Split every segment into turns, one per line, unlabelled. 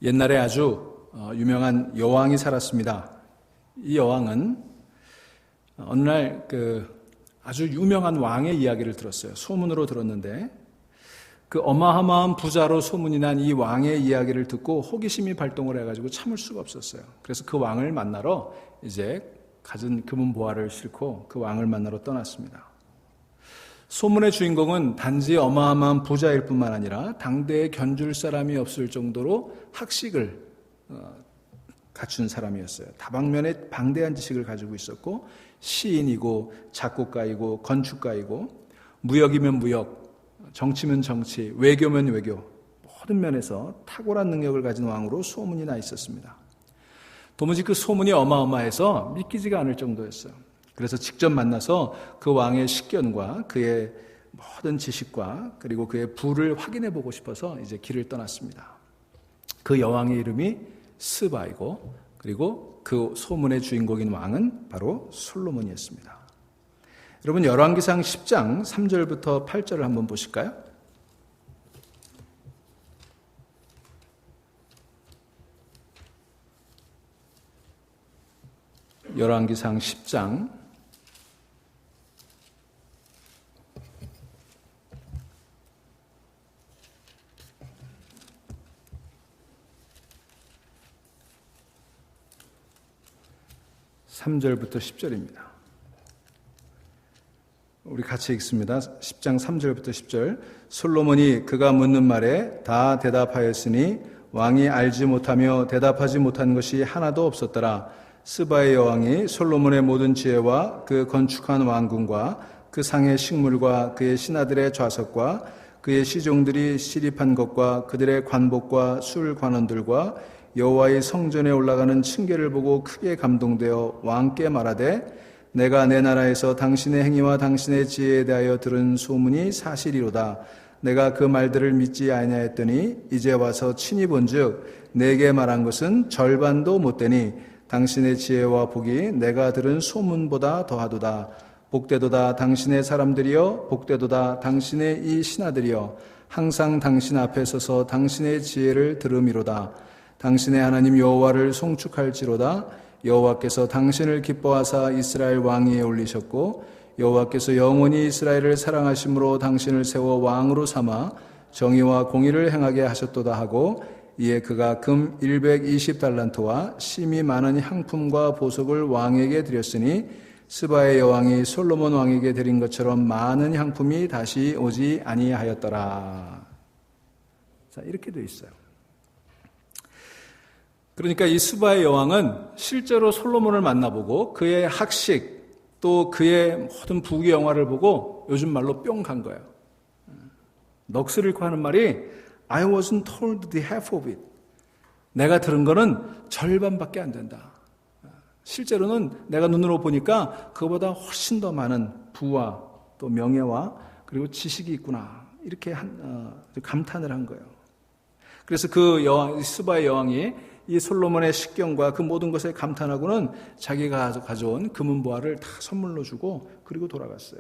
옛날에 아주 유명한 여왕이 살았습니다. 이 여왕은 어느 날 아주 유명한 왕의 이야기를 들었어요. 소문으로 들었는데 그 어마어마한 부자로 소문이 난 이 왕의 이야기를 듣고 호기심이 발동을 해가지고 참을 수가 없었어요. 그래서 그 왕을 만나러 이제 가진 금은 보화를 싣고 그 왕을 만나러 떠났습니다. 소문의 주인공은 단지 어마어마한 부자일 뿐만 아니라 당대에 견줄 사람이 없을 정도로 학식을 갖춘 사람이었어요. 다방면에 방대한 지식을 가지고 있었고 시인이고 작곡가이고 건축가이고 무역이면 무역, 정치면 정치, 외교면 외교, 모든 면에서 탁월한 능력을 가진 왕으로 소문이 나 있었습니다. 도무지 그 소문이 어마어마해서 믿기지가 않을 정도였어요. 그래서 직접 만나서 그 왕의 식견과 그의 모든 지식과 그리고 그의 부를 확인해 보고 싶어서 이제 길을 떠났습니다. 그 여왕의 이름이 스바이고 그리고 그 소문의 주인공인 왕은 바로 솔로몬이었습니다. 여러분 열왕기상 10장 3절부터 8절을 한번 보실까요? 열왕기상 10장 3절부터 10절입니다. 우리 같이 읽습니다. 10장 3절부터 10절. 솔로몬이 그가 묻는 말에 다 대답하였으니 왕이 알지 못하며 대답하지 못한 것이 하나도 없었더라. 스바의 여왕이 솔로몬의 모든 지혜와 그 건축한 왕궁과 그 상의 식물과 그의 신하들의 좌석과 그의 시종들이 시립한 것과 그들의 관복과 술 관원들과 여호와의 성전에 올라가는 층계를 보고 크게 감동되어 왕께 말하되 내가 내 나라에서 당신의 행위와 당신의 지혜에 대하여 들은 소문이 사실이로다. 내가 그 말들을 믿지 아니하였더니 이제 와서 친히 본즉 내게 말한 것은 절반도 못되니 당신의 지혜와 복이 내가 들은 소문보다 더하도다. 복되도다 당신의 사람들이여, 복되도다 당신의 이 신하들이여, 항상 당신 앞에 서서 당신의 지혜를 들음이로다. 당신의 하나님 여호와를 송축할지로다. 여호와께서 당신을 기뻐하사 이스라엘 왕위에 올리셨고 여호와께서 영원히 이스라엘을 사랑하심으로 당신을 세워 왕으로 삼아 정의와 공의를 행하게 하셨도다 하고 이에 그가 금 120달란트와 심이 많은 향품과 보석을 왕에게 드렸으니 스바의 여왕이 솔로몬 왕에게 드린 것처럼 많은 향품이 다시 오지 아니하였더라. 자, 이렇게 되어 있어요. 그러니까 이 스바의 여왕은 실제로 솔로몬을 만나보고 그의 학식 또 그의 모든 부귀영화를 보고 요즘 말로 뿅 간 거예요. 넋을 잃고 하는 말이 I wasn't told the half of it. 내가 들은 거는 절반밖에 안 된다. 실제로는 내가 눈으로 보니까 그거보다 훨씬 더 많은 부와 또 명예와 그리고 지식이 있구나. 이렇게 감탄을 한 거예요. 그래서 그 여왕, 스바의 여왕이 이 솔로몬의 식견과 그 모든 것에 감탄하고는 자기가 가져온 금은 보화를 다 선물로 주고 그리고 돌아갔어요.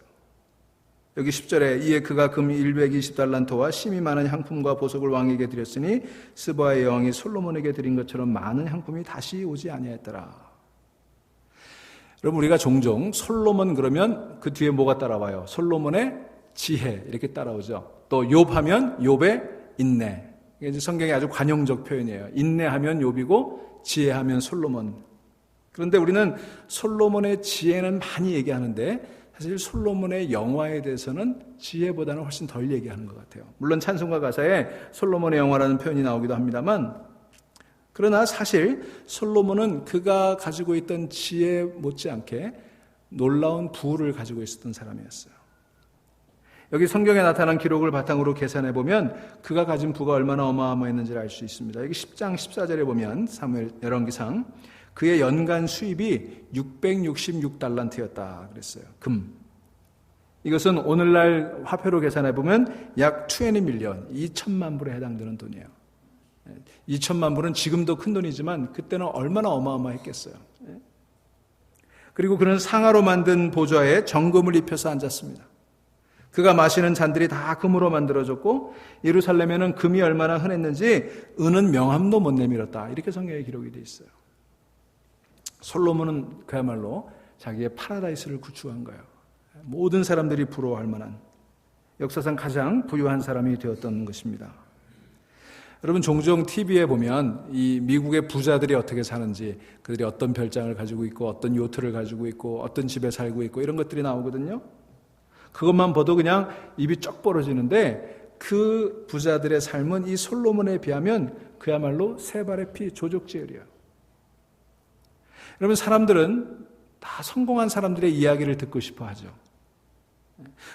여기 10절에 이에 그가 금 120달란트와 심이 많은 향품과 보석을 왕에게 드렸으니 스바의 여왕이 솔로몬에게 드린 것처럼 많은 향품이 다시 오지 아니하였더라. 여러분 우리가 종종 솔로몬 그러면 그 뒤에 뭐가 따라와요? 솔로몬의 지혜 이렇게 따라오죠. 또 욥하면 욥의 인내. 이게 성경의 아주 관용적 표현이에요. 인내하면 욥이고 지혜하면 솔로몬. 그런데 우리는 솔로몬의 지혜는 많이 얘기하는데 사실 솔로몬의 영화에 대해서는 지혜보다는 훨씬 덜 얘기하는 것 같아요. 물론 찬송가 가사에 솔로몬의 영화라는 표현이 나오기도 합니다만 그러나 사실 솔로몬은 그가 가지고 있던 지혜 못지않게 놀라운 부를 가지고 있었던 사람이었어요. 여기 성경에 나타난 기록을 바탕으로 계산해 보면 그가 가진 부가 얼마나 어마어마했는지를 알 수 있습니다. 여기 10장 14절에 보면 사무엘 열왕기상 그의 연간 수입이 666달란트였다 그랬어요. 금. 이것은 오늘날 화폐로 계산해 보면 약 20밀리언, 2천만 불에 해당되는 돈이에요. 2천만 불은 지금도 큰 돈이지만 그때는 얼마나 어마어마했겠어요. 그리고 그는 상아로 만든 보좌에 정금을 입혀서 앉았습니다. 그가 마시는 잔들이 다 금으로 만들어졌고 예루살렘에는 금이 얼마나 흔했는지 은은 명함도 못 내밀었다. 이렇게 성경에 기록이 되어 있어요. 솔로몬은 그야말로 자기의 파라다이스를 구축한 거예요. 모든 사람들이 부러워할 만한 역사상 가장 부유한 사람이 되었던 것입니다. 여러분, 종종 TV에 보면 이 미국의 부자들이 어떻게 사는지, 그들이 어떤 별장을 가지고 있고 어떤 요트를 가지고 있고 어떤 집에 살고 있고 이런 것들이 나오거든요. 그것만 봐도 그냥 입이 쩍 벌어지는데 그 부자들의 삶은 이 솔로몬에 비하면 그야말로 세 발의 피 조족지혈이에요. 여러분, 사람들은 다 성공한 사람들의 이야기를 듣고 싶어 하죠.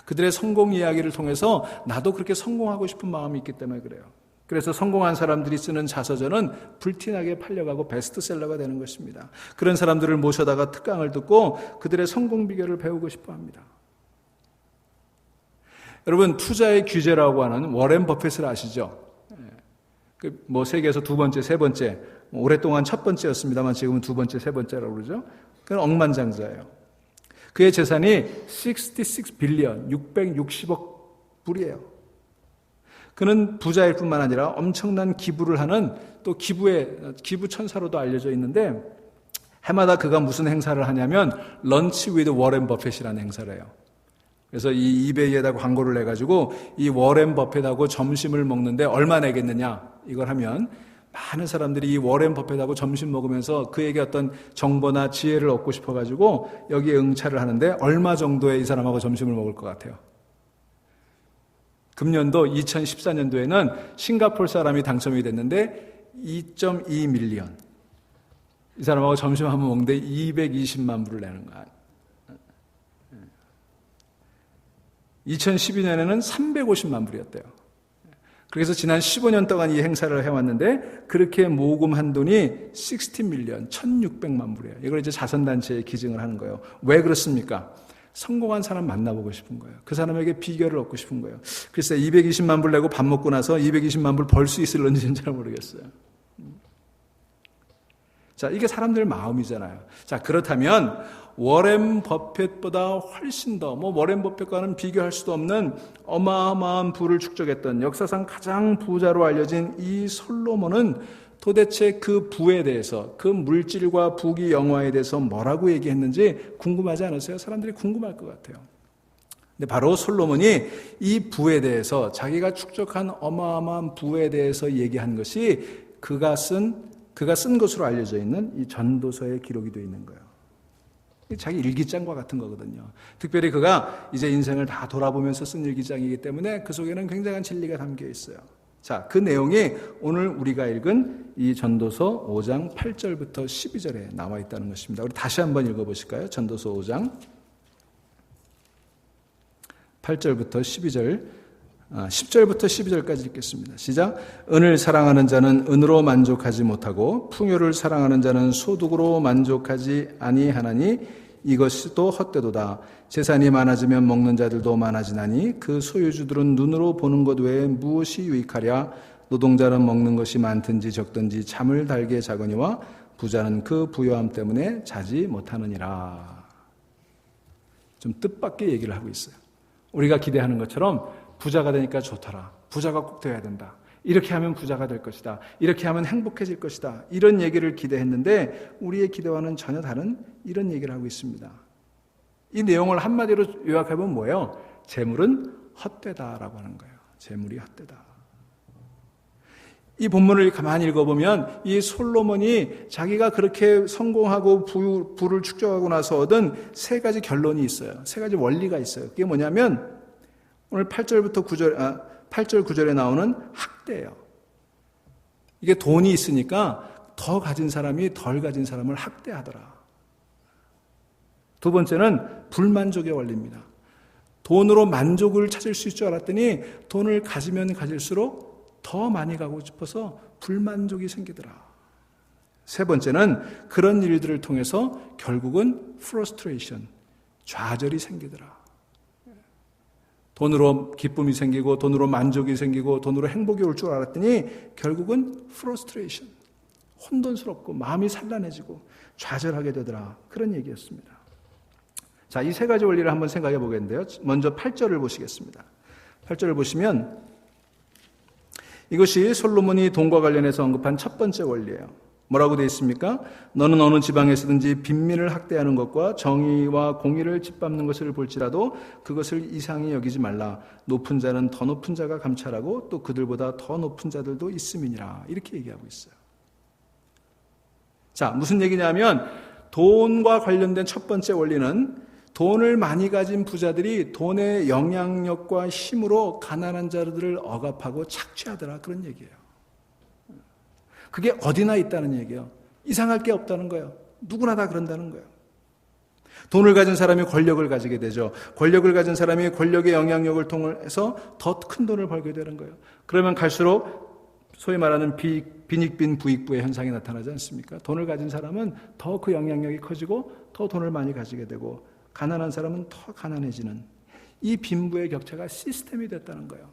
그들의 성공 이야기를 통해서 나도 그렇게 성공하고 싶은 마음이 있기 때문에 그래요. 그래서 성공한 사람들이 쓰는 자서전은 불티나게 팔려가고 베스트셀러가 되는 것입니다. 그런 사람들을 모셔다가 특강을 듣고 그들의 성공 비결을 배우고 싶어 합니다. 여러분, 투자의 규제라고 하는 워렌 버핏을 아시죠? 세계에서 두 번째, 세 번째, 오랫동안 첫 번째였습니다만 지금은 두 번째, 세 번째라고 그러죠. 그건 억만장자예요. 그의 재산이 66 빌리언, 660억 불이에요. 그는 부자일 뿐만 아니라 엄청난 기부를 하는 또 기부 천사로도 알려져 있는데 해마다 그가 무슨 행사를 하냐면 런치 위드 워렌 버핏이라는 행사를 해요. 그래서 이 이베이에다 광고를 내가지고 이 워렌 버핏하고 점심을 먹는데 얼마 내겠느냐 이걸 하면 많은 사람들이 이 워렌 버핏하고 점심 먹으면서 그에게 어떤 정보나 지혜를 얻고 싶어가지고 여기에 응찰을 하는데 얼마 정도의 이 사람하고 점심을 먹을 것 같아요? 금년도 2014년도에는 싱가포르 사람이 당첨이 됐는데 2.2 밀리언. 이 사람하고 점심 한번 먹는데 220만 불을 내는 거야. 2012년에는 350만 불이었대요. 그래서 지난 15년 동안 이 행사를 해왔는데 그렇게 모금한 돈이 60 밀리언, 1600만 불이에요. 이걸 이제 자선단체에 기증을 하는 거예요. 왜 그렇습니까? 성공한 사람 만나보고 싶은 거예요. 그 사람에게 비결을 얻고 싶은 거예요. 글쎄 220만 불 내고 밥 먹고 나서 220만 불 벌 수 있을런지는 잘 모르겠어요. 자, 이게 사람들 마음이잖아요. 자, 그렇다면 워렌 버핏보다 훨씬 더 워렌 버핏과는 비교할 수도 없는 어마어마한 부를 축적했던 역사상 가장 부자로 알려진 이 솔로몬은 도대체 그 부에 대해서, 그 물질과 부귀 영화에 대해서 뭐라고 얘기했는지 궁금하지 않으세요? 사람들이 궁금할 것 같아요. 근데 바로 솔로몬이 이 부에 대해서, 자기가 축적한 어마어마한 부에 대해서 얘기한 것이 그가 쓴 것으로 알려져 있는 이 전도서에 기록이 되어 있는 거예요. 자기 일기장과 같은 거거든요. 특별히 그가 이제 인생을 다 돌아보면서 쓴 일기장이기 때문에 그 속에는 굉장한 진리가 담겨 있어요. 자, 그 내용이 오늘 우리가 읽은 이 전도서 5장 8절부터 12절에 나와 있다는 것입니다. 우리 다시 한번 읽어보실까요? 전도서 5장 8절부터 12절, 10절부터 12절까지 읽겠습니다. 시작. 은을 사랑하는 자는 은으로 만족하지 못하고 풍요를 사랑하는 자는 소득으로 만족하지 아니하나니 이것이 또 헛되도다. 재산이 많아지면 먹는 자들도 많아지나니 그 소유주들은 눈으로 보는 것 외에 무엇이 유익하랴. 노동자는 먹는 것이 많든지 적든지 잠을 달게 자거니와 부자는 그 부요함 때문에 자지 못하느니라. 좀 뜻밖의 얘기를 하고 있어요. 우리가 기대하는 것처럼 부자가 되니까 좋더라. 부자가 꼭 되어야 된다. 이렇게 하면 부자가 될 것이다. 이렇게 하면 행복해질 것이다. 이런 얘기를 기대했는데 우리의 기대와는 전혀 다른 이런 얘기를 하고 있습니다. 이 내용을 한마디로 요약해보면 뭐예요? 재물은 헛되다라고 하는 거예요. 재물이 헛되다. 이 본문을 가만히 읽어보면 이 솔로몬이 자기가 그렇게 성공하고 부를 축적하고 나서 얻은 세 가지 결론이 있어요. 세 가지 원리가 있어요. 그게 뭐냐면 오늘 8절 9절에 나오는 학대예요. 이게 돈이 있으니까 더 가진 사람이 덜 가진 사람을 학대하더라. 두 번째는 불만족의 원리입니다. 돈으로 만족을 찾을 수 있을 줄 알았더니 돈을 가지면 가질수록 더 많이 가고 싶어서 불만족이 생기더라. 세 번째는 그런 일들을 통해서 결국은 frustration, 좌절이 생기더라. 돈으로 기쁨이 생기고 돈으로 만족이 생기고 돈으로 행복이 올 줄 알았더니 결국은 frustration, 혼돈스럽고 마음이 산란해지고 좌절하게 되더라. 그런 얘기였습니다. 자, 이 세 가지 원리를 한번 생각해 보겠는데요. 먼저 8절을 보시겠습니다. 8절을 보시면 이것이 솔로몬이 돈과 관련해서 언급한 첫 번째 원리예요. 뭐라고 되어 있습니까? 너는 어느 지방에서든지 빈민을 학대하는 것과 정의와 공의를 짓밟는 것을 볼지라도 그것을 이상히 여기지 말라. 높은 자는 더 높은 자가 감찰하고 또 그들보다 더 높은 자들도 있음이니라. 이렇게 얘기하고 있어요. 자, 무슨 얘기냐면 돈과 관련된 첫 번째 원리는 돈을 많이 가진 부자들이 돈의 영향력과 힘으로 가난한 자들을 억압하고 착취하더라, 그런 얘기예요. 그게 어디나 있다는 얘기예요. 이상할 게 없다는 거예요. 누구나 다 그런다는 거예요. 돈을 가진 사람이 권력을 가지게 되죠. 권력을 가진 사람이 권력의 영향력을 통해서 더 큰 돈을 벌게 되는 거예요. 그러면 갈수록 소위 말하는 빈익빈 부익부의 현상이 나타나지 않습니까? 돈을 가진 사람은 더 그 영향력이 커지고 더 돈을 많이 가지게 되고, 가난한 사람은 더 가난해지는 이 빈부의 격차가 시스템이 됐다는 거예요.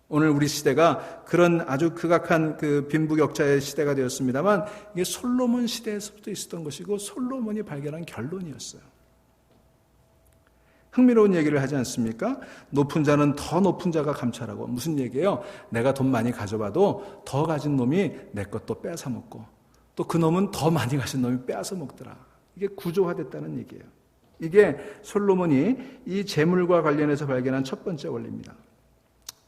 오늘 우리 시대가 그런 아주 극악한 그 빈부격차의 시대가 되었습니다만, 이게 솔로몬 시대에서부터 있었던 것이고 솔로몬이 발견한 결론이었어요. 흥미로운 얘기를 하지 않습니까? 높은 자는 더 높은 자가 감찰하고. 무슨 얘기예요? 내가 돈 많이 가져봐도 더 가진 놈이 내 것도 빼앗아 먹고, 또 그 놈은 더 많이 가진 놈이 빼앗아 먹더라. 이게 구조화됐다는 얘기예요. 이게 솔로몬이 이 재물과 관련해서 발견한 첫 번째 원리입니다.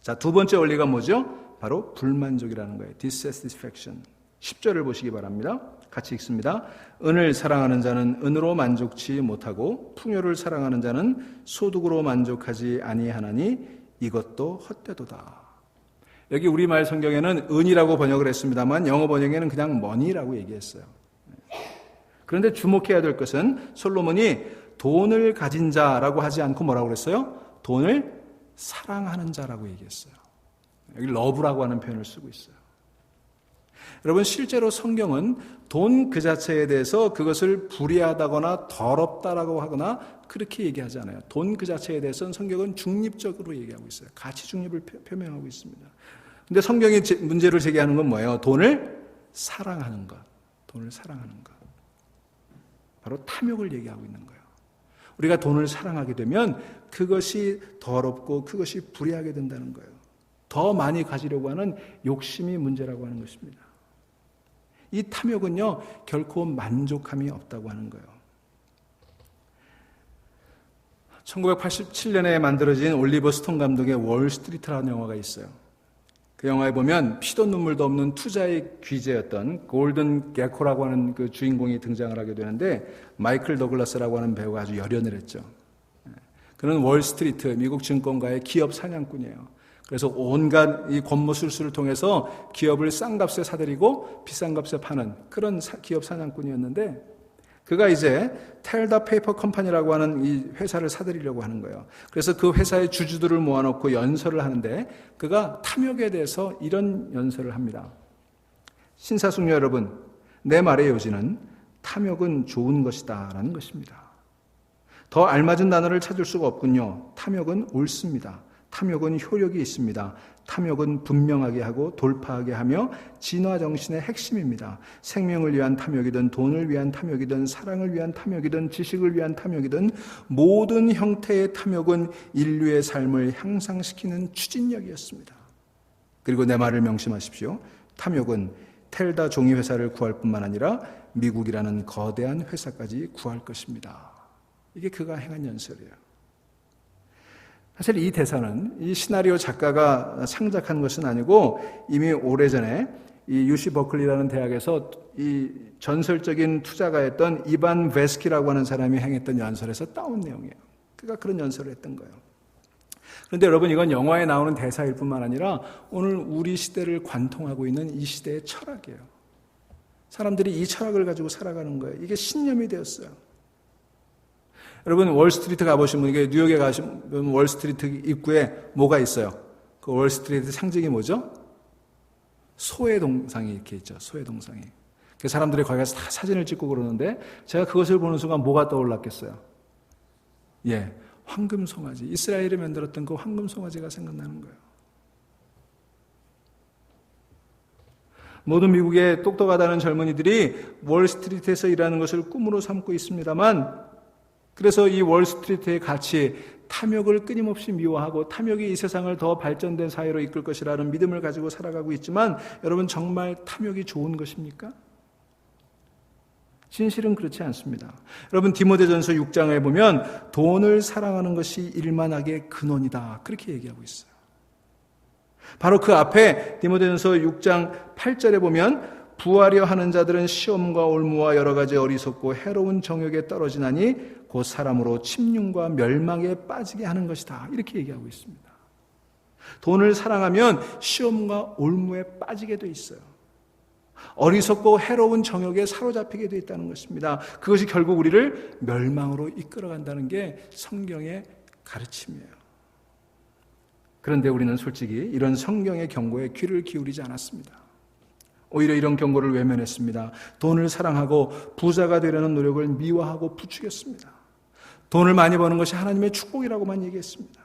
자, 두 번째 원리가 뭐죠? 바로 불만족이라는 거예요. dissatisfaction. 10절을 보시기 바랍니다. 같이 읽습니다. 은을 사랑하는 자는 은으로 만족치 못하고 풍요를 사랑하는 자는 소득으로 만족하지 아니하나니 이것도 헛되도다. 여기 우리말 성경에는 은이라고 번역을 했습니다만 영어 번역에는 그냥 money라고 얘기했어요. 그런데 주목해야 될 것은 솔로몬이 돈을 가진 자라고 하지 않고 뭐라고 그랬어요? 돈을 사랑하는 자라고 얘기했어요. 여기 love라고 하는 표현을 쓰고 있어요. 여러분, 실제로 성경은 돈 그 자체에 대해서 그것을 불의하다거나 더럽다라고 하거나 그렇게 얘기하지 않아요. 돈 그 자체에 대해서는 성경은 중립적으로 얘기하고 있어요. 가치 중립을 표명하고 있습니다. 근데 성경이 문제를 제기하는 건 뭐예요? 돈을 사랑하는 것. 돈을 사랑하는 것. 바로 탐욕을 얘기하고 있는 거예요. 우리가 돈을 사랑하게 되면 그것이 더럽고 그것이 불의하게 된다는 거예요. 더 많이 가지려고 하는 욕심이 문제라고 하는 것입니다. 이 탐욕은요, 결코 만족함이 없다고 하는 거예요. 1987년에 만들어진 올리버 스톤 감독의 월스트리트라는 영화가 있어요. 그 영화에 보면 피도 눈물도 없는 투자의 귀재였던 골든 게코라고 하는 그 주인공이 등장을 하게 되는데, 마이클 더글라스라고 하는 배우가 아주 열연을 했죠. 그는 월스트리트, 미국 증권가의 기업 사냥꾼이에요. 그래서 온갖 이 권모술수를 통해서 기업을 싼 값에 사들이고 비싼 값에 파는 그런 기업 사냥꾼이었는데, 그가 이제 텔다 페이퍼 컴퍼니라고 하는 이 회사를 사들이려고 하는 거예요. 그래서 그 회사의 주주들을 모아놓고 연설을 하는데, 그가 탐욕에 대해서 이런 연설을 합니다. 신사숙녀 여러분, 내 말의 요지는 탐욕은 좋은 것이다 라는 것입니다. 더 알맞은 단어를 찾을 수가 없군요. 탐욕은 옳습니다. 탐욕은 효력이 있습니다. 탐욕은 분명하게 하고 돌파하게 하며 진화 정신의 핵심입니다. 생명을 위한 탐욕이든 돈을 위한 탐욕이든 사랑을 위한 탐욕이든 지식을 위한 탐욕이든 모든 형태의 탐욕은 인류의 삶을 향상시키는 추진력이었습니다. 그리고 내 말을 명심하십시오. 탐욕은 텔다 종이회사를 구할 뿐만 아니라 미국이라는 거대한 회사까지 구할 것입니다. 이게 그가 행한 연설이에요. 사실 이 대사는 이 시나리오 작가가 창작한 것은 아니고 이미 오래전에 이 UC 버클리라는 대학에서 이 전설적인 투자가였던 이반 베스키라고 하는 사람이 행했던 연설에서 따온 내용이에요. 그가 그런 연설을 했던 거예요. 그런데 여러분, 이건 영화에 나오는 대사일 뿐만 아니라 오늘 우리 시대를 관통하고 있는 이 시대의 철학이에요. 사람들이 이 철학을 가지고 살아가는 거예요. 이게 신념이 되었어요. 여러분, 월스트리트 가보시면, 이게 뉴욕에 가시면 월스트리트 입구에 뭐가 있어요? 그 월스트리트 상징이 뭐죠? 소의 동상이 이렇게 있죠. 소의 동상이. 그 사람들이 거기 가서 다 사진을 찍고 그러는데, 제가 그것을 보는 순간 뭐가 떠올랐겠어요? 예, 황금송아지. 이스라엘이 만들었던 그 황금송아지가 생각나는 거예요. 모든 미국의 똑똑하다는 젊은이들이 월스트리트에서 일하는 것을 꿈으로 삼고 있습니다만, 그래서 이 월스트리트의 가치, 탐욕을 끊임없이 미워하고 탐욕이 이 세상을 더 발전된 사회로 이끌 것이라는 믿음을 가지고 살아가고 있지만 여러분 정말 탐욕이 좋은 것입니까? 진실은 그렇지 않습니다. 여러분 디모데전서 6장에 보면 돈을 사랑하는 것이 일만하게 근원이다. 그렇게 얘기하고 있어요. 바로 그 앞에 디모데전서 6장 8절에 보면 부하려 하는 자들은 시험과 올무와 여러 가지 어리석고 해로운 정욕에 떨어지나니 곧 사람으로 침륜과 멸망에 빠지게 하는 것이다. 이렇게 얘기하고 있습니다. 돈을 사랑하면 시험과 올무에 빠지게 돼 있어요. 어리석고 해로운 정욕에 사로잡히게 돼 있다는 것입니다. 그것이 결국 우리를 멸망으로 이끌어간다는 게 성경의 가르침이에요. 그런데 우리는 솔직히 이런 성경의 경고에 귀를 기울이지 않았습니다. 오히려 이런 경고를 외면했습니다. 돈을 사랑하고 부자가 되려는 노력을 미워하고 부추겼습니다. 돈을 많이 버는 것이 하나님의 축복이라고만 얘기했습니다.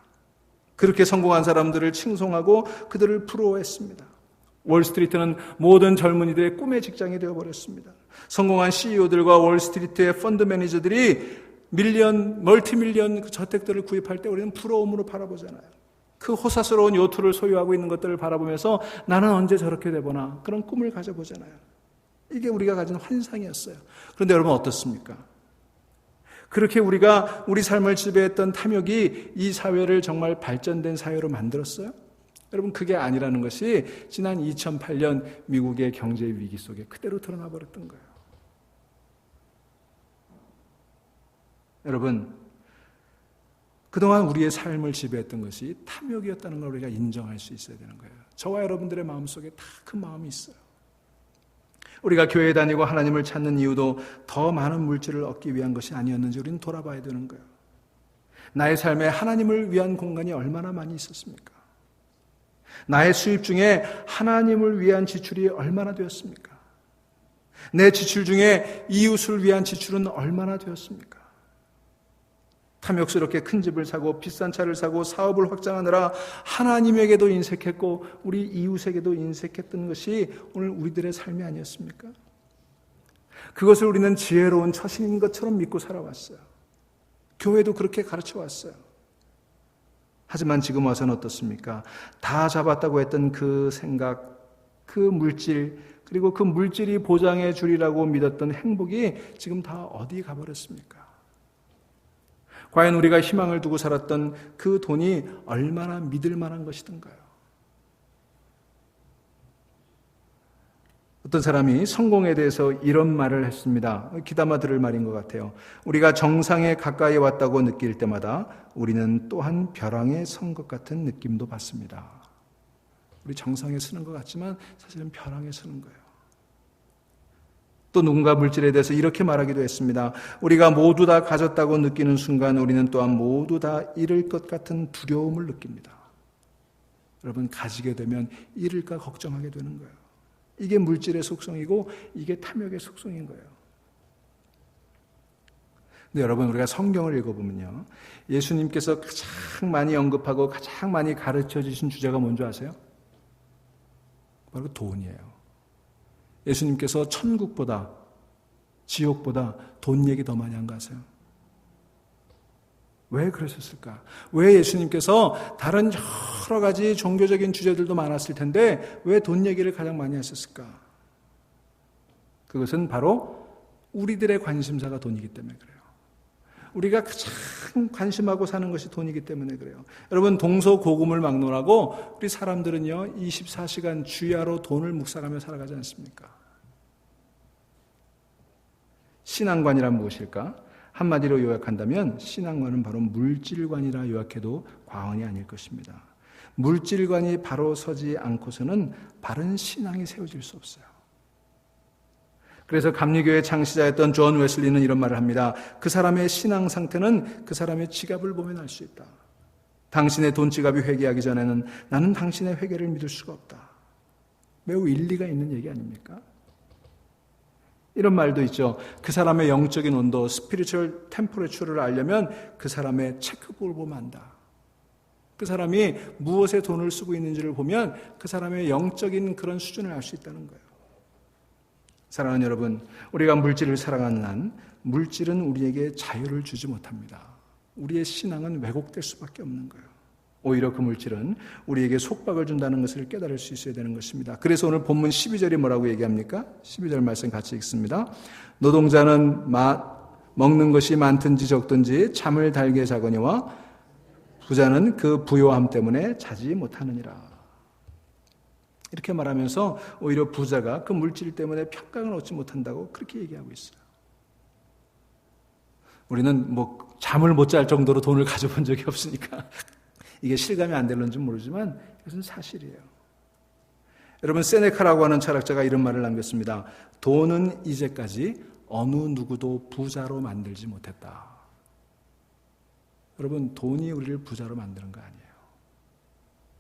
그렇게 성공한 사람들을 칭송하고 그들을 부러워했습니다. 월스트리트는 모든 젊은이들의 꿈의 직장이 되어버렸습니다. 성공한 CEO들과 월스트리트의 펀드 매니저들이 멀티밀리언 저택들을 구입할 때 우리는 부러움으로 바라보잖아요. 그 호사스러운 요트를 소유하고 있는 것들을 바라보면서 나는 언제 저렇게 되보나 그런 꿈을 가져보잖아요. 이게 우리가 가진 환상이었어요. 그런데 여러분 어떻습니까? 그렇게 우리가 우리 삶을 지배했던 탐욕이 이 사회를 정말 발전된 사회로 만들었어요? 여러분 그게 아니라는 것이 지난 2008년 미국의 경제 위기 속에 그대로 드러나 버렸던 거예요. 여러분 그동안 우리의 삶을 지배했던 것이 탐욕이었다는 걸 우리가 인정할 수 있어야 되는 거예요. 저와 여러분들의 마음속에 다 그 마음이 있어요. 우리가 교회에 다니고 하나님을 찾는 이유도 더 많은 물질을 얻기 위한 것이 아니었는지 우리는 돌아봐야 되는 거예요. 나의 삶에 하나님을 위한 공간이 얼마나 많이 있었습니까? 나의 수입 중에 하나님을 위한 지출이 얼마나 되었습니까? 내 지출 중에 이웃을 위한 지출은 얼마나 되었습니까? 탐욕스럽게 큰 집을 사고 비싼 차를 사고 사업을 확장하느라 하나님에게도 인색했고 우리 이웃에게도 인색했던 것이 오늘 우리들의 삶이 아니었습니까? 그것을 우리는 지혜로운 처신인 것처럼 믿고 살아왔어요. 교회도 그렇게 가르쳐왔어요. 하지만 지금 와서는 어떻습니까? 다 잡았다고 했던 그 생각, 그 물질, 그리고 그 물질이 보장해 주리라고 믿었던 행복이 지금 다 어디 가버렸습니까? 과연 우리가 희망을 두고 살았던 그 돈이 얼마나 믿을 만한 것이던가요? 어떤 사람이 성공에 대해서 이런 말을 했습니다. 귀담아 들을 말인 것 같아요. 우리가 정상에 가까이 왔다고 느낄 때마다 우리는 또한 벼랑에 선 것 같은 느낌도 받습니다. 우리 정상에 서는 것 같지만 사실은 벼랑에 서는 거예요. 또 누군가 물질에 대해서 이렇게 말하기도 했습니다. 우리가 모두 다 가졌다고 느끼는 순간 우리는 또한 모두 다 잃을 것 같은 두려움을 느낍니다. 여러분 가지게 되면 잃을까 걱정하게 되는 거예요. 이게 물질의 속성이고 이게 탐욕의 속성인 거예요. 근데 여러분 우리가 성경을 읽어보면요. 예수님께서 가장 많이 언급하고 가장 많이 가르쳐 주신 주제가 뭔지 아세요? 바로 돈이에요. 예수님께서 천국보다 지옥보다 돈 얘기 더 많이 한 거 아세요? 왜 그러셨을까? 왜 예수님께서 다른 여러 가지 종교적인 주제들도 많았을 텐데 왜 돈 얘기를 가장 많이 하셨을까? 그것은 바로 우리들의 관심사가 돈이기 때문에 그래요. 우리가 가장 관심하고 사는 것이 돈이기 때문에 그래요. 여러분 동서고금을 막론하고 우리 사람들은요 24시간 주야로 돈을 묵상하며 살아가지 않습니까? 신앙관이란 무엇일까? 한마디로 요약한다면 신앙관은 바로 물질관이라 요약해도 과언이 아닐 것입니다. 물질관이 바로 서지 않고서는 바른 신앙이 세워질 수 없어요. 그래서 감리교의 창시자였던 존 웨슬리는 이런 말을 합니다. 그 사람의 신앙 상태는 그 사람의 지갑을 보면 알 수 있다. 당신의 돈 지갑이 회개하기 전에는 나는 당신의 회개를 믿을 수가 없다. 매우 일리가 있는 얘기 아닙니까? 이런 말도 있죠. 그 사람의 영적인 온도, 스피리추얼 템퍼레처를 알려면 그 사람의 체크북을 보면 안다. 그 사람이 무엇에 돈을 쓰고 있는지를 보면 그 사람의 영적인 그런 수준을 알 수 있다는 거예요. 사랑하는 여러분, 우리가 물질을 사랑하는 한 물질은 우리에게 자유를 주지 못합니다. 우리의 신앙은 왜곡될 수밖에 없는 거예요. 오히려 그 물질은 우리에게 속박을 준다는 것을 깨달을 수 있어야 되는 것입니다. 그래서 오늘 본문 12절이 뭐라고 얘기합니까? 12절 말씀 같이 읽습니다. 노동자는 먹는 것이 많든지 적든지 잠을 달게 자거니와 부자는 그 부요함 때문에 자지 못하느니라. 이렇게 말하면서 오히려 부자가 그 물질 때문에 평강을 얻지 못한다고 그렇게 얘기하고 있어요. 우리는 잠을 못 잘 정도로 돈을 가져본 적이 없으니까 이게 실감이 안 될런지 모르지만 이것은 사실이에요. 여러분, 세네카라고 하는 철학자가 이런 말을 남겼습니다. 돈은 이제까지 어느 누구도 부자로 만들지 못했다. 여러분, 돈이 우리를 부자로 만드는 거 아니에요.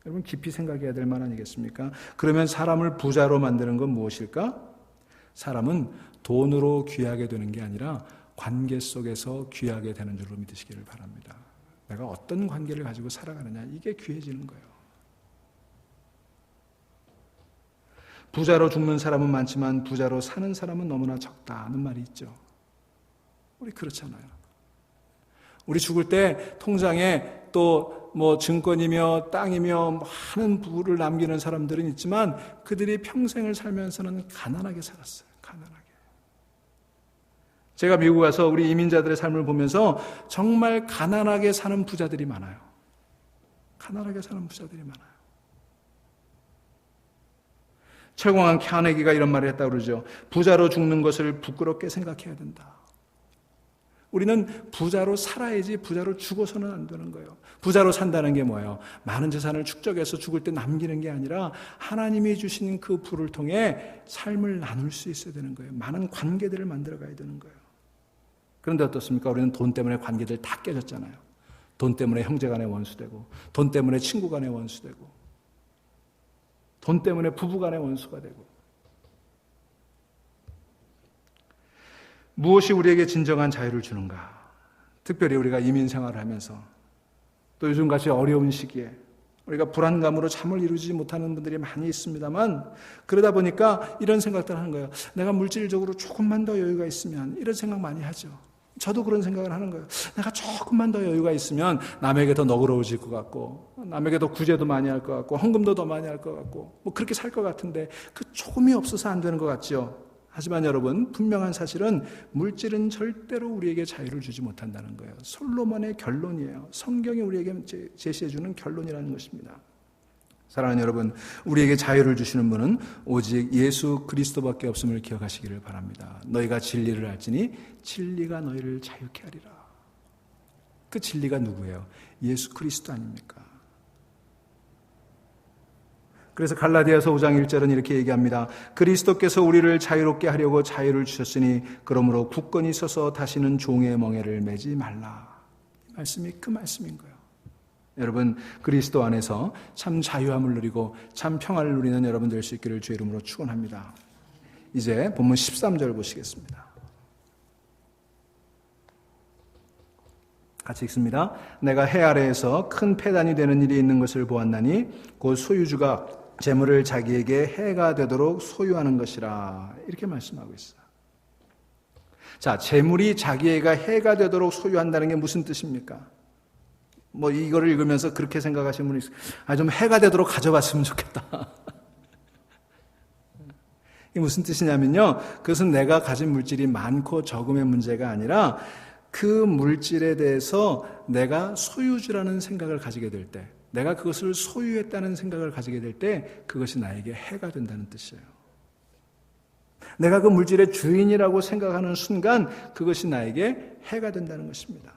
여러분, 깊이 생각해야 될 말 아니겠습니까? 그러면 사람을 부자로 만드는 건 무엇일까? 사람은 돈으로 귀하게 되는 게 아니라 관계 속에서 귀하게 되는 줄로 믿으시기를 바랍니다. 내가 어떤 관계를 가지고 살아가느냐, 이게 귀해지는 거예요. 부자로 죽는 사람은 많지만 부자로 사는 사람은 너무나 적다는 말이 있죠. 우리 그렇잖아요. 우리 죽을 때 통장에 또 증권이며 땅이며 많은 부를 남기는 사람들은 있지만 그들이 평생을 살면서는 가난하게 살았어요. 가난하게. 제가 미국 가서 우리 이민자들의 삶을 보면서 정말 가난하게 사는 부자들이 많아요. 가난하게 사는 부자들이 많아요. 최공한 카네기가 이런 말을 했다고 그러죠. 부자로 죽는 것을 부끄럽게 생각해야 된다. 우리는 부자로 살아야지 부자로 죽어서는 안 되는 거예요. 부자로 산다는 게 뭐예요? 많은 재산을 축적해서 죽을 때 남기는 게 아니라 하나님이 주신 그 부를 통해 삶을 나눌 수 있어야 되는 거예요. 많은 관계들을 만들어 가야 되는 거예요. 그런데 어떻습니까? 우리는 돈 때문에 관계들 다 깨졌잖아요. 돈 때문에 형제 간의 원수되고, 돈 때문에 친구 간의 원수되고, 돈 때문에 부부 간의 원수가 되고. 무엇이 우리에게 진정한 자유를 주는가? 특별히 우리가 이민 생활을 하면서 또 요즘같이 어려운 시기에 우리가 불안감으로 잠을 이루지 못하는 분들이 많이 있습니다만, 그러다 보니까 이런 생각들을 하는 거예요. 내가 물질적으로 조금만 더 여유가 있으면, 이런 생각 많이 하죠. 저도 그런 생각을 하는 거예요. 내가 조금만 더 여유가 있으면 남에게 더 너그러워질 것 같고, 남에게 더 구제도 많이 할 것 같고, 헌금도 더 많이 할 것 같고, 그렇게 살 것 같은데 그 조금이 없어서 안 되는 것 같죠. 하지만 여러분, 분명한 사실은 물질은 절대로 우리에게 자유를 주지 못한다는 거예요. 솔로몬의 결론이에요. 성경이 우리에게 제시해주는 결론이라는 것입니다. 사랑하는 여러분, 우리에게 자유를 주시는 분은 오직 예수 그리스도밖에 없음을 기억하시기를 바랍니다. 너희가 진리를 알지니 진리가 너희를 자유케 하리라. 그 진리가 누구예요? 예수 그리스도 아닙니까? 그래서 갈라디아서 5장 1절은 이렇게 얘기합니다. 그리스도께서 우리를 자유롭게 하려고 자유를 주셨으니 그러므로 굳건히 서서 다시는 종의 멍에를 매지 말라. 이 말씀이 그 말씀인 거예요. 여러분, 그리스도 안에서 참 자유함을 누리고 참 평화를 누리는 여러분 될 수 있기를 주의 이름으로 축원합니다. 이제 본문 13절 보시겠습니다. 같이 읽습니다. 내가 해 아래에서 큰 패단이 되는 일이 있는 것을 보았나니 곧 소유주가 재물을 자기에게 해가 되도록 소유하는 것이라. 이렇게 말씀하고 있어요. 자, 재물이 자기에게 해가 되도록 소유한다는 게 무슨 뜻입니까? 이거를 읽으면서 그렇게 생각하시는 분이 있어요. 좀 해가 되도록 가져갔으면 좋겠다. 이게 무슨 뜻이냐면요. 그것은 내가 가진 물질이 많고 적음의 문제가 아니라 그 물질에 대해서 내가 소유주라는 생각을 가지게 될 때, 내가 그것을 소유했다는 생각을 가지게 될 때 그것이 나에게 해가 된다는 뜻이에요. 내가 그 물질의 주인이라고 생각하는 순간 그것이 나에게 해가 된다는 것입니다.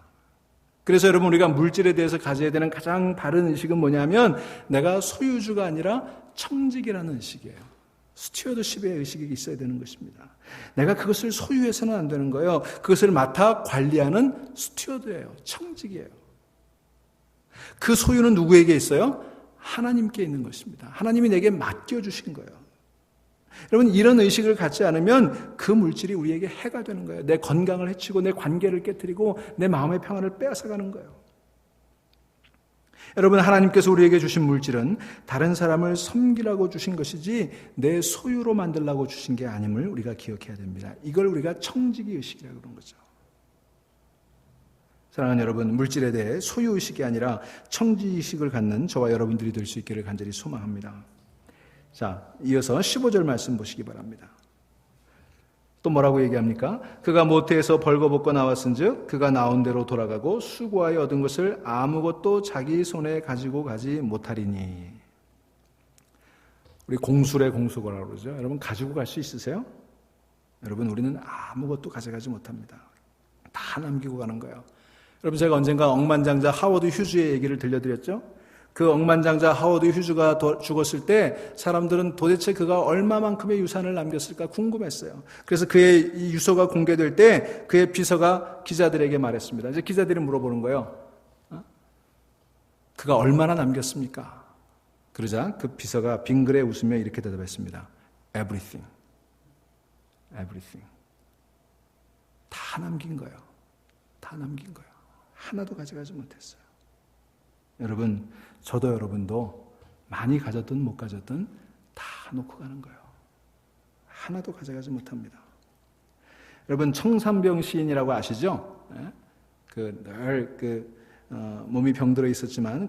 그래서 여러분, 우리가 물질에 대해서 가져야 되는 가장 바른 의식은 뭐냐면 내가 소유주가 아니라 청직이라는 의식이에요. 스튜어드십의 의식이 있어야 되는 것입니다. 내가 그것을 소유해서는 안 되는 거예요. 그것을 맡아 관리하는 스튜어드예요. 청직이에요. 그 소유는 누구에게 있어요? 하나님께 있는 것입니다. 하나님이 내게 맡겨주신 거예요. 여러분, 이런 의식을 갖지 않으면 그 물질이 우리에게 해가 되는 거예요. 내 건강을 해치고 내 관계를 깨트리고 내 마음의 평안을 빼앗아가는 거예요. 여러분, 하나님께서 우리에게 주신 물질은 다른 사람을 섬기라고 주신 것이지 내 소유로 만들라고 주신 게 아님을 우리가 기억해야 됩니다. 이걸 우리가 청지기 의식이라고 그러는 거죠. 사랑하는 여러분, 물질에 대해 소유의식이 아니라 청지의식을 갖는 저와 여러분들이 될 수 있기를 간절히 소망합니다. 자, 이어서 15절 말씀 보시기 바랍니다. 또 뭐라고 얘기합니까? 그가 모태에서 벌거벗고 나왔은즉 그가 나온 대로 돌아가고 수고하여 얻은 것을 아무것도 자기 손에 가지고 가지 못하리니. 우리 공술의 공수거라고 그러죠. 여러분 가지고 갈 수 있으세요? 여러분 우리는 아무것도 가져가지 못합니다. 다 남기고 가는 거예요. 여러분 제가 언젠가 억만장자 하워드 휴즈의 얘기를 들려드렸죠? 그 억만장자 하워드 휴즈가 죽었을 때 사람들은 도대체 그가 얼마만큼의 유산을 남겼을까 궁금했어요. 그래서 그의 이 유서가 공개될 때 그의 비서가 기자들에게 말했습니다. 이제 기자들이 물어보는 거예요. 그가 얼마나 남겼습니까? 그러자 그 비서가 빙그레 웃으며 이렇게 대답했습니다. Everything. Everything. 다 남긴 거예요. 다 남긴 거예요. 하나도 가져가지 못했어요. 여러분, 저도 여러분도 많이 가졌든 못 가졌든 다 놓고 가는 거예요. 하나도 가져가지 못합니다. 여러분, 청산병 시인이라고 아시죠? 몸이 병들어 있었지만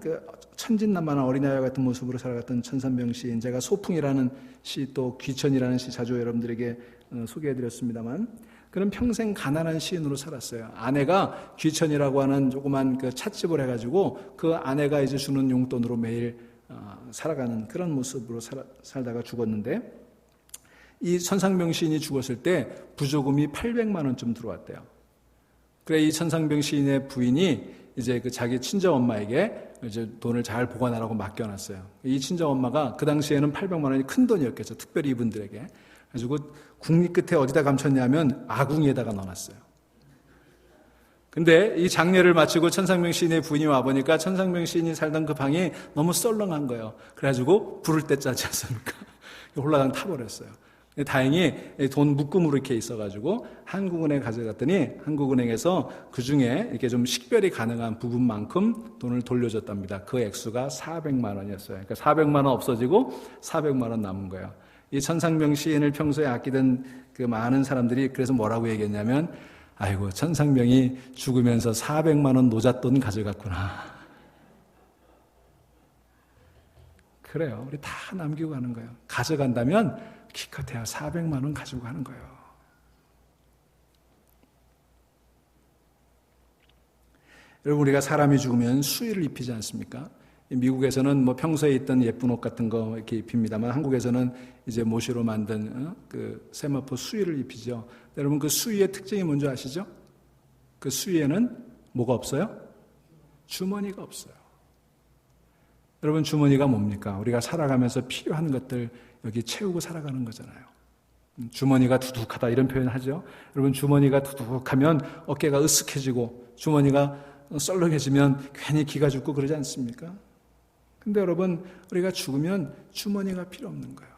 천진난만한 어린아이와 같은 모습으로 살아갔던 천산병 시인, 제가 소풍이라는 시 또 귀천이라는 시 자주 여러분들에게 소개해드렸습니다만, 그는 평생 가난한 시인으로 살았어요. 아내가 귀천이라고 하는 조그만 찻집을 해가지고 그 아내가 이제 주는 용돈으로 매일 살아가는 그런 모습으로 살다가 죽었는데, 이 천상병 시인이 죽었을 때 부조금이 800만 원쯤 들어왔대요. 그래 이 천상병 시인의 부인이 이제 그 자기 친정 엄마에게 이제 돈을 잘 보관하라고 맡겨놨어요. 이 친정 엄마가 그 당시에는 800만 원이 큰 돈이었겠죠. 특별히 이분들에게. 그래가지고 국리 끝에 어디다 감췄냐면 아궁이에다가 넣어놨어요. 근데 이 장례를 마치고 천상병 시인의 부인이 와보니까 천상병 시인이 살던 그 방이 너무 썰렁한 거예요. 그래가지고 부를 때 짜지 않습니까? 홀라당 타버렸어요. 다행히 돈 묶음으로 이렇게 있어가지고 한국은행에 가져갔더니 한국은행에서 그 중에 이렇게 좀 식별이 가능한 부분만큼 돈을 돌려줬답니다. 그 액수가 400만 원이었어요. 그러니까 400만 원 없어지고 400만 원 남은 거예요. 이 천상병 시인을 평소에 아끼던 그 많은 사람들이 그래서 뭐라고 얘기했냐면, 아이고 천상병이 죽으면서 400만 원 노잣돈 가져갔구나. 그래요. 우리 다 남기고 가는 거예요. 가져간다면 기껏해야 400만 원 가지고 가는 거예요. 여러분, 우리가 사람이 죽으면 수의를 입히지 않습니까? 미국에서는 뭐 평소에 있던 예쁜 옷 같은 거 이렇게 입힙니다만, 한국에서는 이제 모시로 만든 그 세마포 수의를 입히죠. 여러분, 그 수의의 특징이 뭔지 아시죠? 그 수의에는 뭐가 없어요? 주머니가 없어요. 여러분, 주머니가 뭡니까? 우리가 살아가면서 필요한 것들 여기 채우고 살아가는 거잖아요. 주머니가 두둑하다 이런 표현 하죠. 여러분, 주머니가 두둑하면 어깨가 으쓱해지고 주머니가 썰렁해지면 괜히 기가 죽고 그러지 않습니까? 근데 여러분, 우리가 죽으면 주머니가 필요 없는 거예요.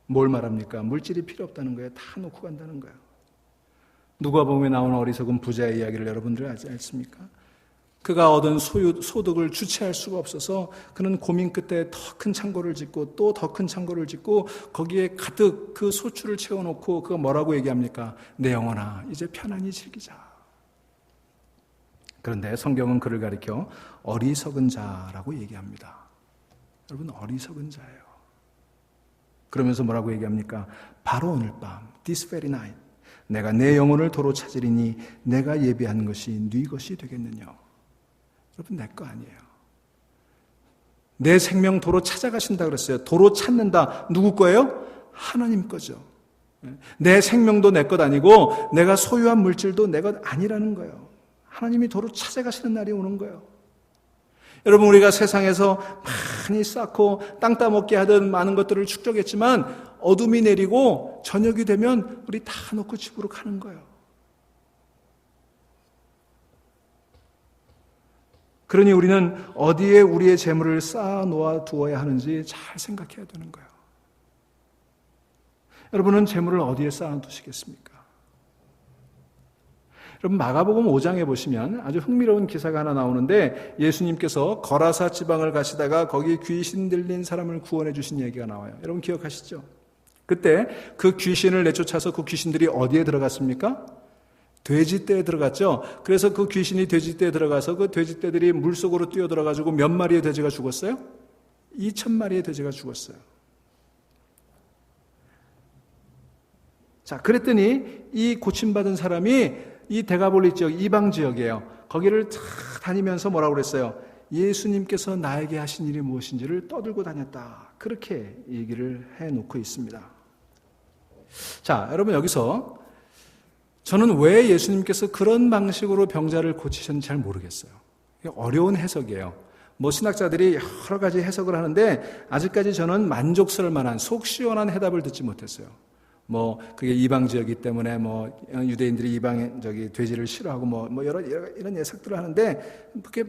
뭘 말합니까? 물질이 필요 없다는 거예요. 다 놓고 간다는 거예요. 누가복음에 나오는 어리석은 부자의 이야기를 여러분들 알지 않습니까? 그가 얻은 소득을 주체할 수가 없어서 그는 고민 끝에 더 큰 창고를 짓고 또 더 큰 창고를 짓고 거기에 가득 그 소출을 채워놓고 그가 뭐라고 얘기합니까? 내 영혼아, 이제 편안히 즐기자. 그런데 성경은 그를 가리켜 어리석은 자라고 얘기합니다. 여러분, 어리석은 자예요. 그러면서 뭐라고 얘기합니까? 바로 오늘 밤, this very night, 내가 내 영혼을 도로 찾으리니 내가 예비한 것이 네 것이 되겠느냐. 여러분, 내 거 아니에요. 내 생명 도로 찾아가신다 그랬어요. 도로 찾는다. 누구 거예요? 하나님 거죠. 내 생명도 내 것 아니고 내가 소유한 물질도 내 것 아니라는 거예요. 하나님이 도로 찾아가시는 날이 오는 거예요. 여러분, 우리가 세상에서 많이 쌓고 땅 따먹게 하던 많은 것들을 축적했지만 어둠이 내리고 저녁이 되면 우리 다 놓고 집으로 가는 거예요. 그러니 우리는 어디에 우리의 재물을 쌓아 놓아 두어야 하는지 잘 생각해야 되는 거예요. 여러분은 재물을 어디에 쌓아 두시겠습니까? 여러분, 마가복음 5장에 보시면 아주 흥미로운 기사가 하나 나오는데, 예수님께서 거라사 지방을 가시다가 거기 귀신 들린 사람을 구원해 주신 얘기가 나와요. 여러분 기억하시죠? 그때 그 귀신을 내쫓아서 그 귀신들이 어디에 들어갔습니까? 돼지떼에 들어갔죠. 그래서 그 귀신이 돼지떼에 들어가서 그 돼지떼들이 물속으로 뛰어들어가지고 몇 마리의 돼지가 죽었어요? 2,000마리의 돼지가 죽었어요. 자, 그랬더니 이 고침받은 사람이 이 데가볼리 지역, 이방 지역이에요. 거기를 쫙 다니면서 뭐라고 그랬어요? 예수님께서 나에게 하신 일이 무엇인지를 떠들고 다녔다. 그렇게 얘기를 해놓고 있습니다. 자, 여러분 여기서 저는 왜 예수님께서 그런 방식으로 병자를 고치셨는지 잘 모르겠어요. 어려운 해석이에요. 뭐 신학자들이 여러 가지 해석을 하는데 아직까지 저는 만족스러울 만한 속 시원한 해답을 듣지 못했어요. 뭐 그게 이방 지역이기 때문에 뭐 유대인들이 이방에 돼지를 싫어하고 뭐 여러 이런 예석들을 하는데 그게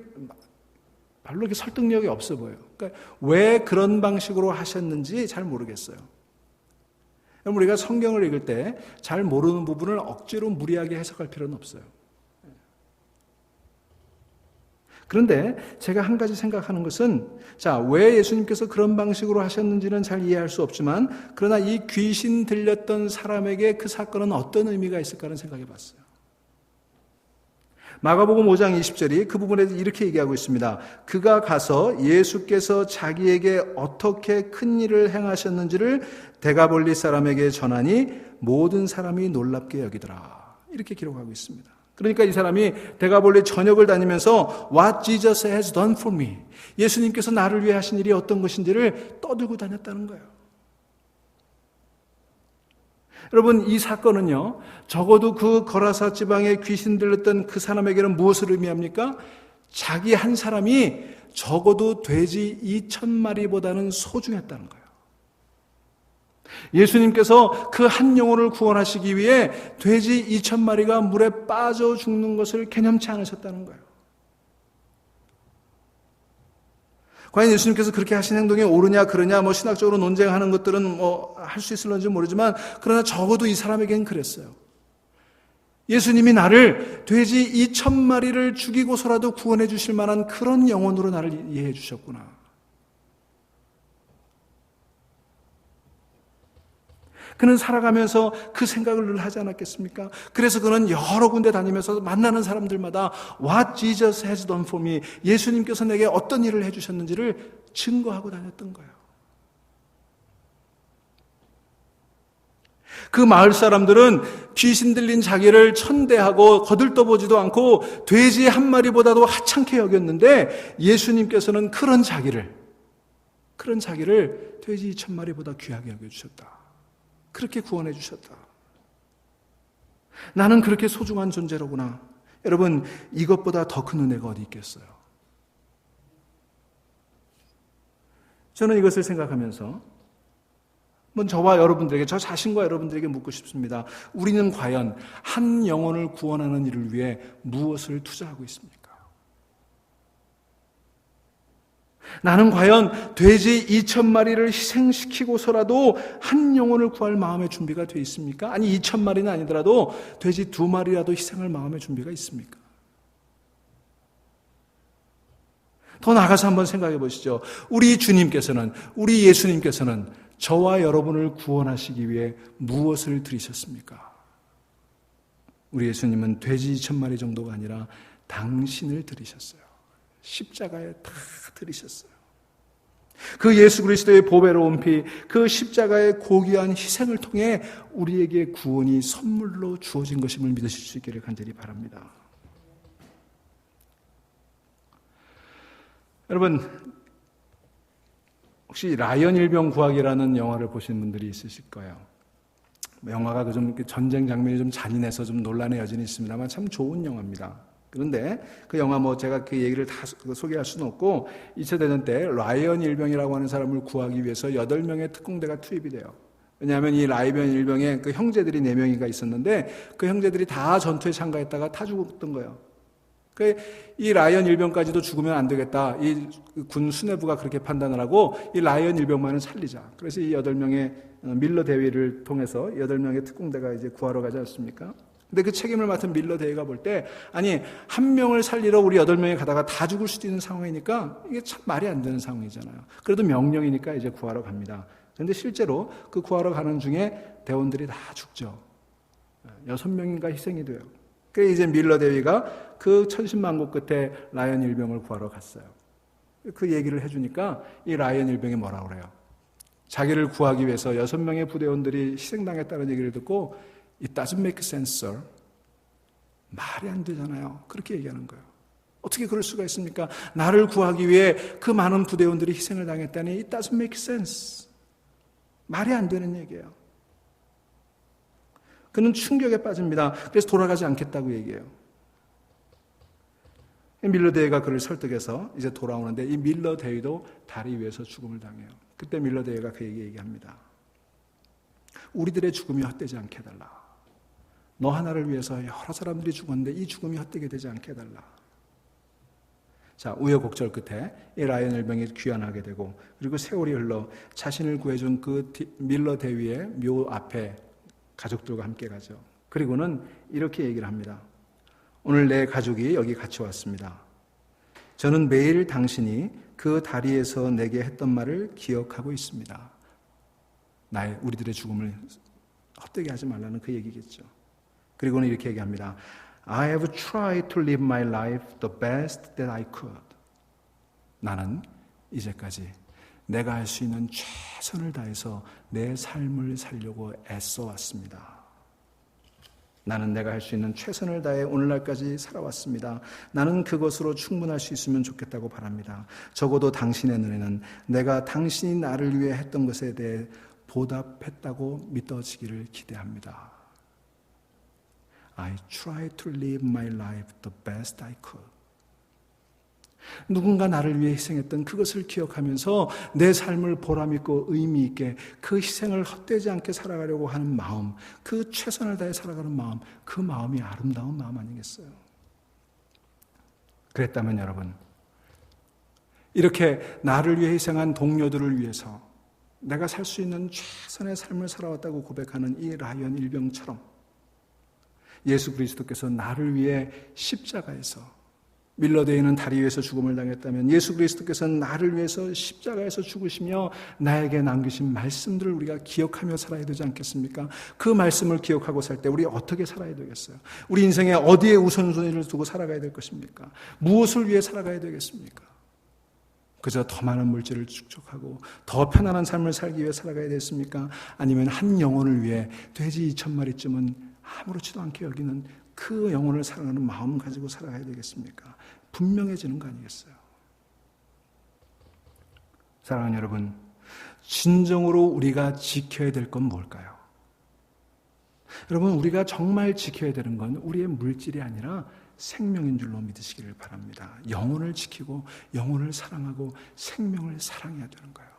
별로 이렇게 설득력이 없어 보여요. 그러니까 왜 그런 방식으로 하셨는지 잘 모르겠어요. 우리가 성경을 읽을 때 잘 모르는 부분을 억지로 무리하게 해석할 필요는 없어요. 그런데 제가 한 가지 생각하는 것은 자, 왜 예수님께서 그런 방식으로 하셨는지는 잘 이해할 수 없지만 그러나 이 귀신 들렸던 사람에게 그 사건은 어떤 의미가 있을까는 생각해 봤어요. 마가복음 5장 20절이 그 부분에서 이렇게 얘기하고 있습니다. 그가 가서 예수께서 자기에게 어떻게 큰 일을 행하셨는지를 데가볼리 사람에게 전하니 모든 사람이 놀랍게 여기더라. 이렇게 기록하고 있습니다. 그러니까 이 사람이 데가볼리 전역을 다니면서 What Jesus has done for me, 예수님께서 나를 위해 하신 일이 어떤 것인지를 떠들고 다녔다는 거예요. 여러분, 이 사건은요, 적어도 그 거라사 지방에 귀신 들렸던 그 사람에게는 무엇을 의미합니까? 자기 한 사람이 적어도 돼지 2,000마리보다는 소중했다는 거예요. 예수님께서 그 한 영혼을 구원하시기 위해 돼지 2,000마리가 물에 빠져 죽는 것을 개념치 않으셨다는 거예요. 과연 예수님께서 그렇게 하신 행동이 옳으냐 그러냐 뭐 신학적으로 논쟁하는 것들은 뭐 할 수 있을런지 모르지만 그러나 적어도 이 사람에겐 그랬어요. 예수님이 나를 돼지 2,000마리를 죽이고서라도 구원해 주실 만한 그런 영혼으로 나를 이해해 주셨구나. 그는 살아가면서 그 생각을 늘 하지 않았겠습니까? 그래서 그는 여러 군데 다니면서 만나는 사람들마다 What Jesus has done for me, 예수님께서 내게 어떤 일을 해주셨는지를 증거하고 다녔던 거예요. 그 마을 사람들은 귀신 들린 자기를 천대하고 거들떠보지도 않고 돼지 한 마리보다도 하찮게 여겼는데 예수님께서는 그런 자기를 돼지 2,000마리보다 귀하게 여겨주셨다. 그렇게 구원해 주셨다. 나는 그렇게 소중한 존재로구나. 여러분, 이것보다 더 큰 은혜가 어디 있겠어요? 저는 이것을 생각하면서 저와 여러분들에게, 저 자신과 여러분들에게 묻고 싶습니다. 우리는 과연 한 영혼을 구원하는 일을 위해 무엇을 투자하고 있습니까? 나는 과연 돼지 2,000마리를 희생시키고서라도 한 영혼을 구할 마음의 준비가 되어 있습니까? 아니 2,000마리는 아니더라도 돼지 2마리라도 희생할 마음의 준비가 있습니까? 더 나아가서 한번 생각해 보시죠. 우리 주님께서는, 우리 예수님께서는 저와 여러분을 구원하시기 위해 무엇을 들이셨습니까? 우리 예수님은 돼지 2,000마리 정도가 아니라 당신을 들이셨어요. 십자가에 다 들이셨어요. 그 예수 그리스도의 보배로운 피, 그 십자가의 고귀한 희생을 통해 우리에게 구원이 선물로 주어진 것임을 믿으실 수 있기를 간절히 바랍니다. 여러분, 혹시 라이언 일병 구하기라는 영화를 보신 분들이 있으실 거예요. 영화가 좀 전쟁 장면이 좀 잔인해서 좀 논란의 여진이 있습니다만 참 좋은 영화입니다. 그런데 그 영화 제가 그 얘기를 다 소개할 수는 없고 2차 대전 때 라이언 일병이라고 하는 사람을 구하기 위해서 8명의 특공대가 투입이 돼요. 왜냐하면 이 라이언 일병의 그 형제들이 4명이가 있었는데 그 형제들이 다 전투에 참가했다가 다 죽었던 거예요. 이 라이언 일병까지도 죽으면 안 되겠다. 이 군 수뇌부가 그렇게 판단을 하고 이 라이언 일병만은 살리자. 그래서 이 8명의 밀러 대위를 통해서 8명의 특공대가 이제 구하러 가지 않습니까? 근데 그 책임을 맡은 밀러 대위가 볼 때 아니 한 명을 살리러 우리 8명이 가다가 다 죽을 수도 있는 상황이니까 이게 참 말이 안 되는 상황이잖아요. 그래도 명령이니까 이제 구하러 갑니다. 그런데 실제로 그 구하러 가는 중에 대원들이 다 죽죠. 6명인가 희생이 돼요. 그래서 이제 밀러 대위가 그 천신만고 끝에 라이언 일병을 구하러 갔어요. 그 얘기를 해주니까 이 라이언 일병이 뭐라고 그래요? 자기를 구하기 위해서 6명의 부대원들이 희생당했다는 얘기를 듣고 It doesn't make sense, sir. 말이 안 되잖아요. 그렇게 얘기하는 거예요. 어떻게 그럴 수가 있습니까? 나를 구하기 위해 그 많은 부대원들이 희생을 당했다니 It doesn't make sense. 말이 안 되는 얘기예요. 그는 충격에 빠집니다. 그래서 돌아가지 않겠다고 얘기해요. 밀러 대위가 그를 설득해서 이제 돌아오는데 이 밀러 대위도 다리 위에서 죽음을 당해요. 그때 밀러 대위가 그에게 얘기합니다. 우리들의 죽음이 헛되지 않게 해달라. 너 하나를 위해서 여러 사람들이 죽었는데 이 죽음이 헛되게 되지 않게 해달라. 자, 우여곡절 끝에 이 라이언 일병이 귀환하게 되고 그리고 세월이 흘러 자신을 구해준 그 밀러 대위의 묘 앞에 가족들과 함께 가죠. 그리고는 이렇게 얘기를 합니다. 오늘 내 가족이 여기 같이 왔습니다. 저는 매일 당신이 그 다리에서 내게 했던 말을 기억하고 있습니다. 우리들의 죽음을 헛되게 하지 말라는 그 얘기겠죠. 그리고는 이렇게 얘기합니다. I have tried to live my life the best that I could. 나는 이제까지 내가 할 수 있는 최선을 다해서 내 삶을 살려고 애써 왔습니다. 나는 내가 할 수 있는 최선을 다해 오늘날까지 살아왔습니다. 나는 그것으로 충분할 수 있으면 좋겠다고 바랍니다. 적어도 당신의 눈에는 내가 당신이 나를 위해 했던 것에 대해 보답했다고 믿어지기를 기대합니다. I tried to live my life the best I could. 누군가 나를 위해 희생했던 그것을 기억하면서 내 삶을 보람있고 의미있게 그 희생을 헛되지 않게 살아가려고 하는 마음, 그 최선을 다해 살아가는 마음, 그 마음이 아름다운 마음 아니겠어요? 그랬다면 여러분, 이렇게 나를 위해 희생한 동료들을 위해서 내가 살 수 있는 최선의 삶을 살아왔다고 고백하는 이 라이언 일병처럼 예수 그리스도께서 나를 위해 십자가에서 밀러 대위는 다리 위에서 죽음을 당했다면 예수 그리스도께서는 나를 위해서 십자가에서 죽으시며 나에게 남기신 말씀들을 우리가 기억하며 살아야 되지 않겠습니까? 그 말씀을 기억하고 살 때 우리 어떻게 살아야 되겠어요? 우리 인생에 어디에 우선순위를 두고 살아가야 될 것입니까? 무엇을 위해 살아가야 되겠습니까? 그저 더 많은 물질을 축적하고 더 편안한 삶을 살기 위해 살아가야 되겠습니까? 아니면 한 영혼을 위해 돼지 2,000마리쯤은 아무렇지도 않게 여기는 그 영혼을 사랑하는 마음 가지고 살아가야 되겠습니까? 분명해지는 거 아니겠어요? 사랑하는 여러분, 진정으로 우리가 지켜야 될 건 뭘까요? 여러분, 우리가 정말 지켜야 되는 건 우리의 물질이 아니라 생명인 줄로 믿으시기를 바랍니다. 영혼을 지키고 영혼을 사랑하고 생명을 사랑해야 되는 거예요.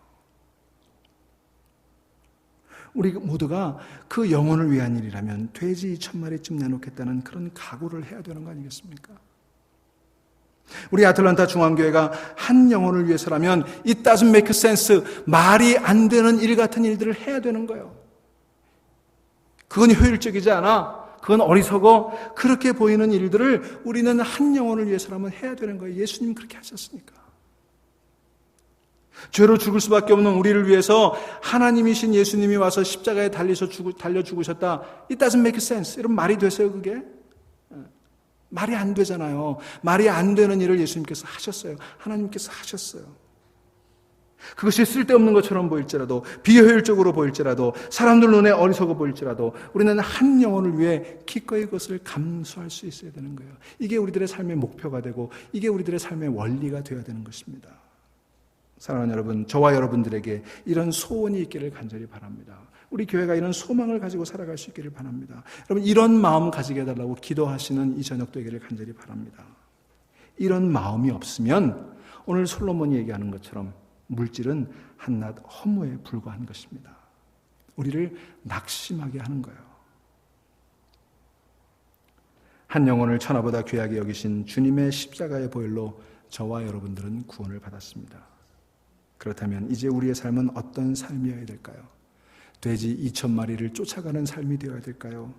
우리 모두가 그 영혼을 위한 일이라면 돼지 2,000마리쯤 내놓겠다는 그런 각오를 해야 되는 거 아니겠습니까? 우리 아틀란타 중앙교회가 한 영혼을 위해서라면 It doesn't make sense. 말이 안 되는 일 같은 일들을 해야 되는 거예요. 그건 효율적이지 않아. 그건 어리석어. 그렇게 보이는 일들을 우리는 한 영혼을 위해서라면 해야 되는 거예요. 예수님 그렇게 하셨으니까. 죄로 죽을 수밖에 없는 우리를 위해서 하나님이신 예수님이 와서 십자가에 달려 죽으셨다. It doesn't make sense. 이런 말이 되세요, 그게? 말이 안 되잖아요. 말이 안 되는 일을 예수님께서 하셨어요. 하나님께서 하셨어요. 그것이 쓸데없는 것처럼 보일지라도, 비효율적으로 보일지라도, 사람들 눈에 어리석어 보일지라도 우리는 한 영혼을 위해 기꺼이 그것을 감수할 수 있어야 되는 거예요. 이게 우리들의 삶의 목표가 되고 이게 우리들의 삶의 원리가 되어야 되는 것입니다. 사랑하는 여러분, 저와 여러분들에게 이런 소원이 있기를 간절히 바랍니다. 우리 교회가 이런 소망을 가지고 살아갈 수 있기를 바랍니다. 여러분, 이런 마음 가지게 해달라고 기도하시는 이 저녁 되기를 간절히 바랍니다. 이런 마음이 없으면 오늘 솔로몬이 얘기하는 것처럼 물질은 한낱 허무에 불과한 것입니다. 우리를 낙심하게 하는 거예요. 한 영혼을 천하보다 귀하게 여기신 주님의 십자가의 보혈로 저와 여러분들은 구원을 받았습니다. 그렇다면 이제 우리의 삶은 어떤 삶이어야 될까요? 돼지 2,000마리를 쫓아가는 삶이 되어야 될까요?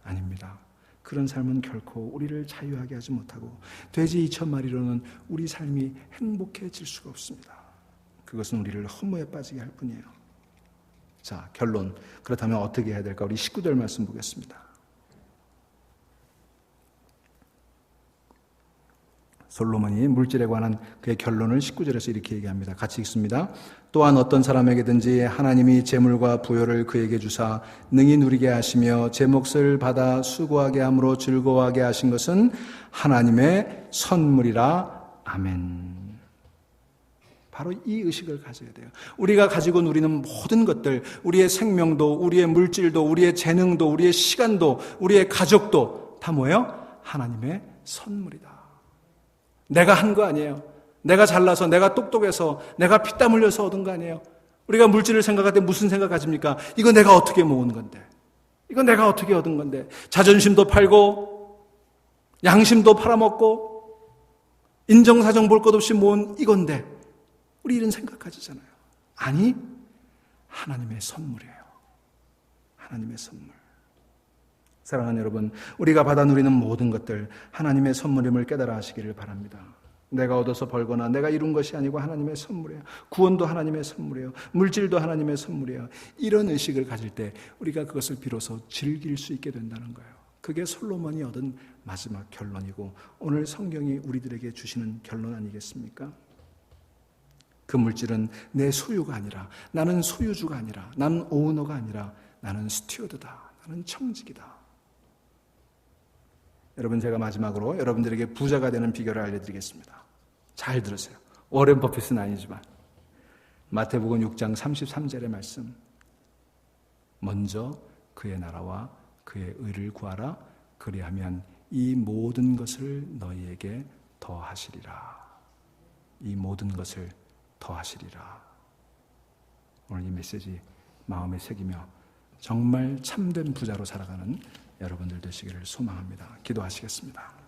아닙니다. 그런 삶은 결코 우리를 자유하게 하지 못하고 돼지 2,000마리로는 우리 삶이 행복해질 수가 없습니다. 그것은 우리를 허무에 빠지게 할 뿐이에요. 자, 결론. 그렇다면 어떻게 해야 될까? 우리 19절 말씀 보겠습니다. 솔로몬이 물질에 관한 그의 결론을 19절에서 이렇게 얘기합니다. 같이 읽습니다. 또한 어떤 사람에게든지 하나님이 재물과 부요를 그에게 주사 능히 누리게 하시며 제 몫을 받아 수고하게 함으로 즐거워하게 하신 것은 하나님의 선물이라. 아멘. 바로 이 의식을 가져야 돼요. 우리가 가지고 누리는 모든 것들, 우리의 생명도, 우리의 물질도, 우리의 재능도, 우리의 시간도, 우리의 가족도 다 뭐예요? 하나님의 선물이다. 내가 한 거 아니에요. 내가 잘나서, 내가 똑똑해서, 내가 피땀 흘려서 얻은 거 아니에요. 우리가 물질을 생각할 때 무슨 생각 가집니까? 이거 내가 어떻게 모은 건데? 이거 내가 어떻게 얻은 건데? 자존심도 팔고, 양심도 팔아먹고, 인정사정 볼 것 없이 모은 이건데, 우리 이런 생각 가지잖아요. 아니, 하나님의 선물이에요. 하나님의 선물. 사랑하는 여러분, 우리가 받아 누리는 모든 것들 하나님의 선물임을 깨달아 하시기를 바랍니다. 내가 얻어서 벌거나 내가 이룬 것이 아니고 하나님의 선물이에요. 구원도 하나님의 선물이에요. 물질도 하나님의 선물이에요. 이런 의식을 가질 때 우리가 그것을 비로소 즐길 수 있게 된다는 거예요. 그게 솔로몬이 얻은 마지막 결론이고 오늘 성경이 우리들에게 주시는 결론 아니겠습니까? 그 물질은 내 소유가 아니라, 나는 소유주가 아니라, 나는 오너가 아니라 나는 스튜어드다. 나는 청직이다. 여러분, 제가 마지막으로 여러분들에게 부자가 되는 비결을 알려드리겠습니다. 잘 들으세요. 워렌 버핏은 아니지만 마태복음 6장 33절의 말씀, 먼저 그의 나라와 그의 의를 구하라. 그리하면 이 모든 것을 너희에게 더하시리라. 이 모든 것을 더하시리라. 오늘 이 메시지 마음에 새기며 정말 참된 부자로 살아가는 여러분들 되시기를 소망합니다. 기도하시겠습니다.